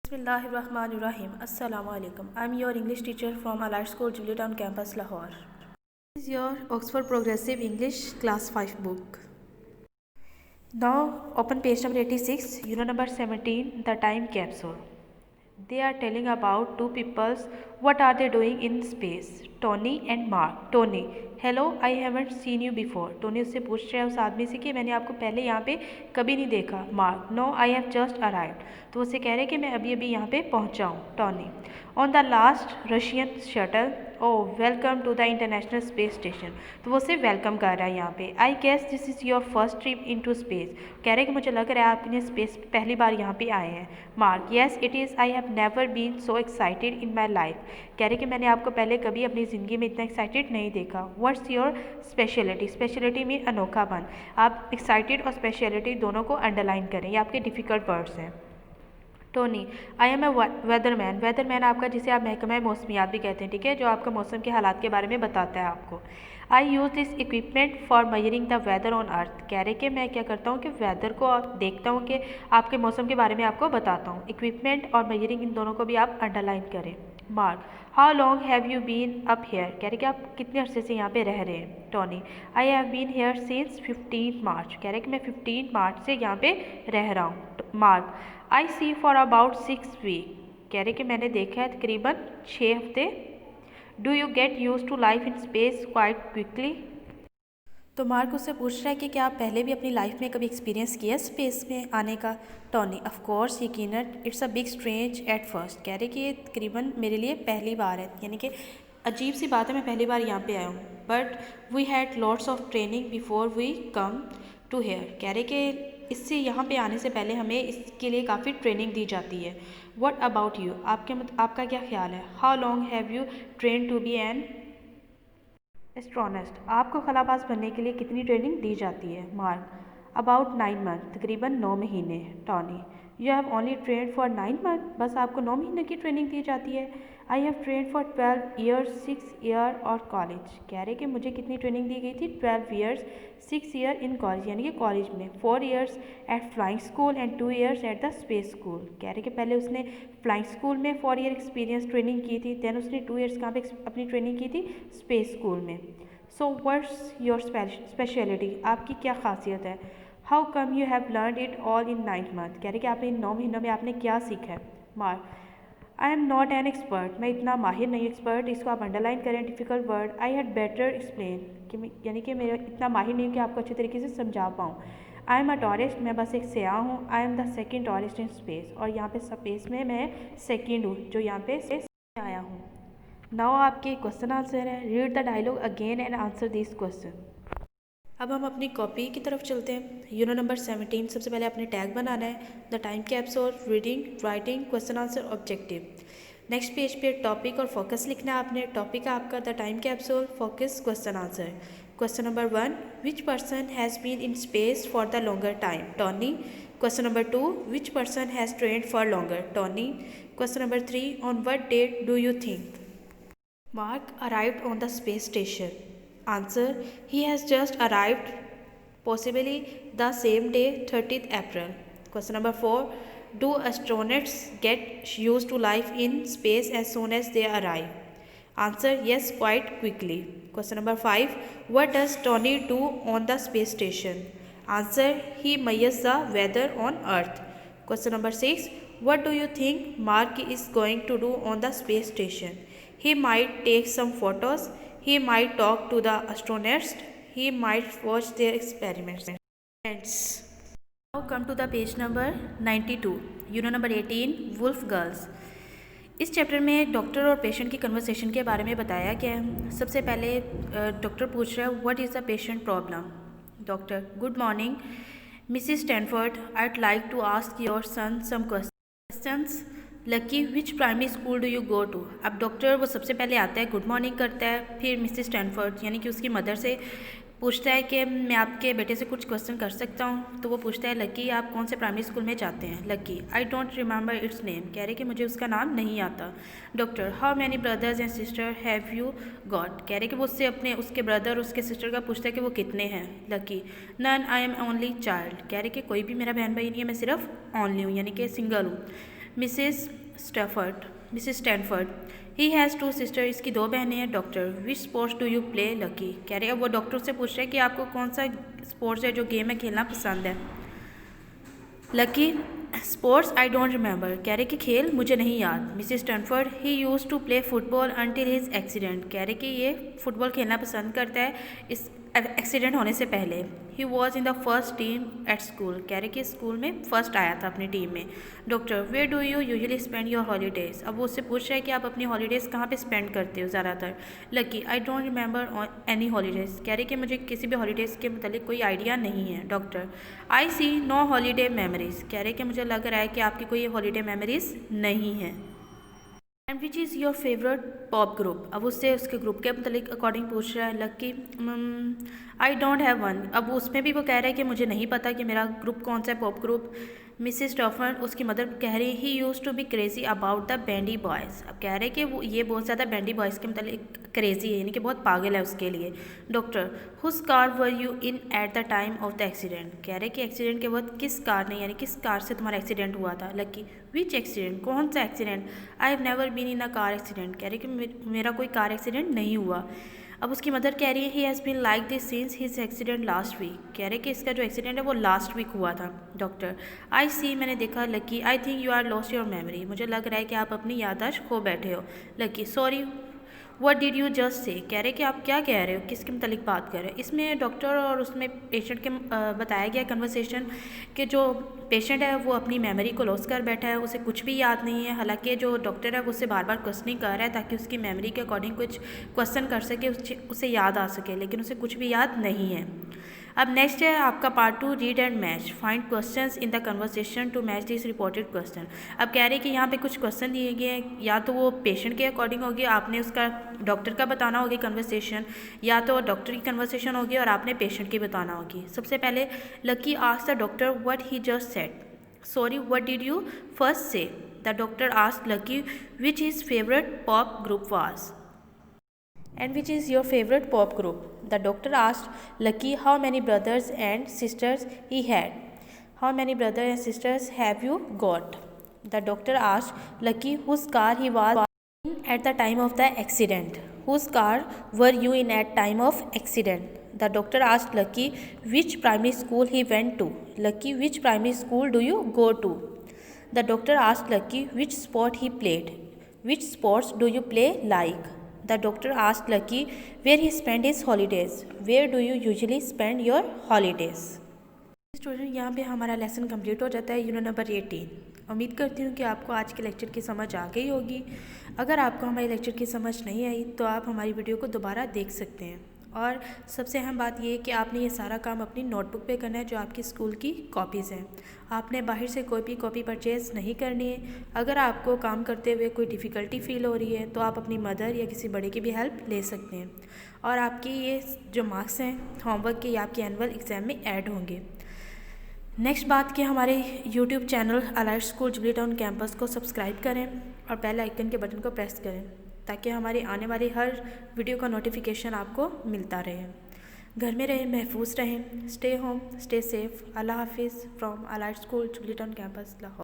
Bismillahirrahmanirrahim. Assalamu alaikum. I'm your English teacher from Allied School, Jubilee Town Campus, Lahore. This is your Oxford Progressive English Class 5 book. Now open page number 86, unit number 17, the time capsule. They are telling about two peoples. What are they doing in space? Tony and Mark. Tony, hello, I haven't seen you before. Tony उससे पूछ रहा है उस आदमी से कि मैंने आपको पहले यहाँ पे कभी नहीं देखा. Mark, no, I have just arrived. तो उससे कह रहे हैं कि मैं अभी अभी यहाँ पे पहुँचा हूँ. Tony, on the last Russian shuttle. Oh, welcome to the International Space Station. तो वो उसे वेलकम कर रहा है यहाँ पे. I guess this is your first trip into space. कह रहे हैं कि मुझे लग रहा है आपने स्पेस पहली बार यहाँ पे आए हैं. Mark, yes it is. I have never been so excited in my life. कह रहे कि मैंने आपको पहले कभी अपनी ज़िंदगी में इतना एक्साइटेड नहीं देखा. What's your specialty? स्पेशलिटी में अनोखापन. आप एक्साइटेड और स्पेशलिटी दोनों को अंडरलाइन करें. ये आपके डिफ़िकल्ट वर्ड्स हैं. Tony, I am a weatherman. Weatherman आपका जिसे आप महकमा मौसमियात भी कहते हैं, ठीक है, जो आपका मौसम के हालात के बारे में बताता है आपको. I use this equipment for measuring the weather on earth. कह रहे कि मैं क्या करता हूँ कि वेदर को देखता हूँ कि आपके मौसम के बारे में आपको बताता हूँ. इक्विपमेंट और मेजरिंग इन दोनों को भी आप अंडरलाइन करें. Mark, how long have you been up here. कह रहे कि आप कितने अरसे से यहाँ पे रह रहे हैं. Tony, I have been here since 15 March. कह रहे कि मैं 15 मार्च से यहाँ पे रह रहा हूँ. Mark, I see for about 6 week. कह रहे कि मैंने देखा है तकरीबन 6 हफ्ते. Do you get used to life in space quite quickly. तो मार्क उससे पूछ रहा है कि क्या आप पहले भी अपनी लाइफ में कभी एक्सपीरियंस किया स्पेस में आने का. टोनी, ऑफ कोर्स, यकीनन. It's a big strange at first. कह रहे कि ये तकरीबन मेरे लिए पहली बार है, यानी कि अजीब सी बात है, मैं पहली बार यहाँ पे आया हूँ. But we had lots of training before we come to here. कह रहे कि इससे यहाँ पे आने से पहले हमें इसके लिए काफ़ी ट्रेनिंग दी जाती है. What about you. आपका क्या ख्याल है. How long have you train to be an astronaut. आपको खलाबाज बनने के लिए कितनी ट्रेनिंग दी जाती है. Mark, about 9 month. तकरीबन 9 महीने. Tony, you have only train for 9 month. बस आपको 9 महीने की ट्रेनिंग दी जाती है. I have train for 12 years 6 year और कॉलेज. कह रहे कि मुझे कितनी ट्रेनिंग दी गई थी. 12 ईयर्स 6 ईयर इन कॉलेज, यानी कि कॉलेज में. 4 years at flying school and 2 years at the space school. कह रहे कि पहले उसने फ्लाइंग स्कूल में 4 ईयर एक्सपीरियंस ट्रेनिंग की थी. दैन उसने 2 ईयर्स कहाँ पे अपनी ट्रेनिंग की थी. स्पेस स्कूल में. So what's your speciality. आपकी क्या खासियत है. How come you have learn it all in 9 month. कह रहे कि आपने इन 9 महीनों में आपने क्या सीखा है. Mark, I am not an expert. मैं इतना माहिर नहीं. एक्सपर्ट इसको आप अंडरलाइन करें, difficult word. I had better explain, कि यानी कि मेरा इतना माहिर नहीं हूँ कि आपको अच्छे तरीके से समझा पाऊँ. I am a tourist. मैं बस एक सयाह हूँ. I am the second tourist in space. और यहाँ पे स्पेस में मैं सेकेंड हूँ जो यहाँ पे आया हूँ. नाउ आपके क्वेश्चन आंसर है. Read the dialogue again and answer this question. अब हम अपनी कॉपी की तरफ चलते हैं. Unit number 17. सबसे पहले आपने टैग बनाना है. The time capsule, reading, writing, question answer, objective. Next page पे टॉपिक और फोकस लिखना है आपने. टॉपिक है आपका the time capsule, focus question answer. Question number 1, which person has been in space for the longer time. Tony. Question number 2, which person has trained for longer. Tony. Question number 3, on what date do you think Mark arrived on the space station. Answer, he has just arrived, possibly the same day, 30th April. Question number 4, do astronauts get used to life in space as soon as they arrive? Answer, yes, quite quickly. Question number 5, what does Tony do on the space station? Answer, he measures the weather on Earth. Question number 6, what do you think Mark is going to do on the space station? He might take some photos. He might talk to the astronauts. He might watch their experiments. Friends, now come to the page number 92. Unit number 18, Wolf Girls. इस chapter में doctor और patient की conversation के बारे में बताया गया है. सबसे पहले डॉक्टर पूछ रहा है what is the patient problem. Doctor, good morning Mrs Stanford. I'd like to ask your son some questions. Lucky, which primary school do you go to. अब डॉक्टर वो सबसे पहले आता है, गुड मॉर्निंग करता है, फिर मिसिस स्टैनफोर्ड यानी कि उसकी मदर से पूछता है कि मैं आपके बेटे से कुछ क्वेश्चन कर सकता हूँ. तो वो पूछता है, लकी आप कौन से प्राइमरी स्कूल में जाते हैं. Lucky, I don't remember it's name. कह रहे कि मुझे उसका नाम नहीं आता. Doctor, how many brothers and sister have you got. कह रहे कि वो उससे अपने उसके ब्रदर उसके सिस्टर का पूछता है कि वो कितने हैं. Lucky, none, I am only child. कह रहे कि कोई भी मेरा बहन भाई नहीं है, मैं सिर्फ ओनली हूँ यानी कि सिंगल हूँ. Mrs Stanford. He has 2 sister, इसकी 2 बहनें हैं। Doctor, which sports do you play? Lucky कह रहे हैं, वो डॉक्टर से पूछ रहे हैं कि आपको कौन सा स्पोर्ट्स है जो गेम है खेलना पसंद है। Lucky, sports I don't remember, कह रहे कि खेल मुझे नहीं याद। Mrs Stanford, he used to play football until his accident, कह रहे कि ये फुटबॉल खेलना पसंद करता है इस एक्सीडेंट होने से पहले। He was in the first team at school, कह रहे कि स्कूल में फर्स्ट आया था अपनी टीम में। Doctor, where do you usually spend your holidays, अब वो उससे पूछ रहे हैं कि आप अपनी हॉलीडेज़ कहाँ पे स्पेंड करते हो ज़्यादातर। Lucky, I don't remember any holidays, कह रहे कि मुझे किसी भी हॉलीडेज़ के मतलब कोई आइडिया नहीं है। डॉक्टर, आई सी नो हॉलीडे मेमोरीज, कह रहे कि मुझे लग रहा है कि आपकी कोई हॉलीडे मेमोरीज नहीं है। And which is your favourite pop group, अब उससे उसके ग्रुप के मतलब अकॉर्डिंग पूछ रहा है। Lucky, I don't have one, अब उसमें भी वो कह रहे हैं कि मुझे नहीं पता कि मेरा ग्रुप कौन सा है पॉप ग्रुप। मिसेस स्टॉफर्ड, उसकी मदर कह रही है, he used to be crazy about the bandy boys, अब कह रहे हैं कि वो ये बहुत ज़्यादा बैंडी बॉयज़ के मतलब क्रेजी है, यानी कि बहुत पागल है उसके लिए। Doctor, whose car were you in at the time of the accident, कह रहे कि एक्सीडेंट के वक्त किस कार ने यानी किस कार से तुम्हारा एक्सीडेंट हुआ था। लकी, विच एक्सीडेंट, कौन सा accident? I have never been in a car accident, कह रहे कि मेरा कोई कार एक्सीडेंट नहीं हुआ। अब उसकी मदर कह रही है, he has been like this since his accident last week, कह रहे कि इसका जो एक्सीडेंट है वो लास्ट वीक हुआ था। डॉक्टर, आई सी, मैंने देखा। Lucky, I think you are lost your memory, मुझे लग रहा है कि आप अपनी याददाश्त खो बैठे हो। Lucky, sorry what did you just say, कह रहे कि आप क्या कह रहे हो, किसके मतलब बात कर रहे हो। इसमें डॉक्टर और उसमें पेशेंट के बताया गया कन्वर्सेशन कि जो पेशेंट है वो अपनी मेमोरी को लॉस कर बैठा है, उसे कुछ भी याद नहीं है। हालांकि जो डॉक्टर है वो उससे बार बार क्वेश्चनिंग कर रहा है ताकि उसकी मेमोरी के अकॉर्डिंग कुछ क्वेश्चन कर सके, उसे याद आ सके, लेकिन उसे कुछ भी याद नहीं है। अब नेक्स्ट है आपका part 2, read and match, find questions in the conversation to match this reported question. अब कह रहे हैं कि यहाँ पे कुछ क्वेश्चन दिए गए हैं, या तो वो पेशेंट के अकॉर्डिंग होगी, आपने उसका डॉक्टर का बताना होगी कन्वर्सेशन, या तो डॉक्टर की कन्वर्सेशन होगी और आपने पेशेंट की बताना होगी। सबसे पहले Lucky asked the doctor what he just said, sorry what did you first say. The doctor asked Lucky which his favourite pop group was. And which is your favorite pop group? The doctor asked Lucky how many brothers and sisters he had. How many brothers and sisters have you got? The doctor asked Lucky whose car he was in at the time of the accident. Whose car were you in at time of accident? The doctor asked Lucky which primary school he went to. Lucky, which primary school do you go to? The doctor asked Lucky which sport he played. Which sports do you play like? The doctor asked Lucky where he spent his holidays. Where do you usually spend your holidays? Student, यहाँ पे हमारा lesson complete हो जाता है, unit number 18। उम्मीद करती हूँ कि आपको आज के लेक्चर की समझ आ गई होगी। अगर आपको हमारे लेक्चर की समझ नहीं आई तो आप हमारी वीडियो को दोबारा देख सकते हैं। और सबसे अहम बात यह है कि आपने ये सारा काम अपनी नोटबुक पे करना है जो आपकी स्कूल की कॉपीज़ हैं। आपने बाहर से कोई भी कॉपी परचेज़ नहीं करनी है। अगर आपको काम करते हुए कोई डिफ़िकल्टी फ़ील हो रही है तो आप अपनी मदर या किसी बड़े की भी हेल्प ले सकते हैं। और आपकी ये जो मार्क्स हैं होमवर्क के, ये आपके एनुअल एग्ज़ाम में ऐड होंगे। नेक्स्ट बात कि हमारे YouTube channel Allied school Jubilee Town campus को सब्सक्राइब करें और बेल आइकन के बटन को प्रेस करें ताकि हमारे आने वाली हर वीडियो का नोटिफिकेशन आपको मिलता रहे। घर में रहें, महफूज रहें, स्टे होम, स्टे सेफ। अल्लाह हाफिज़ from Allied school Jubilee Town campus Lahore.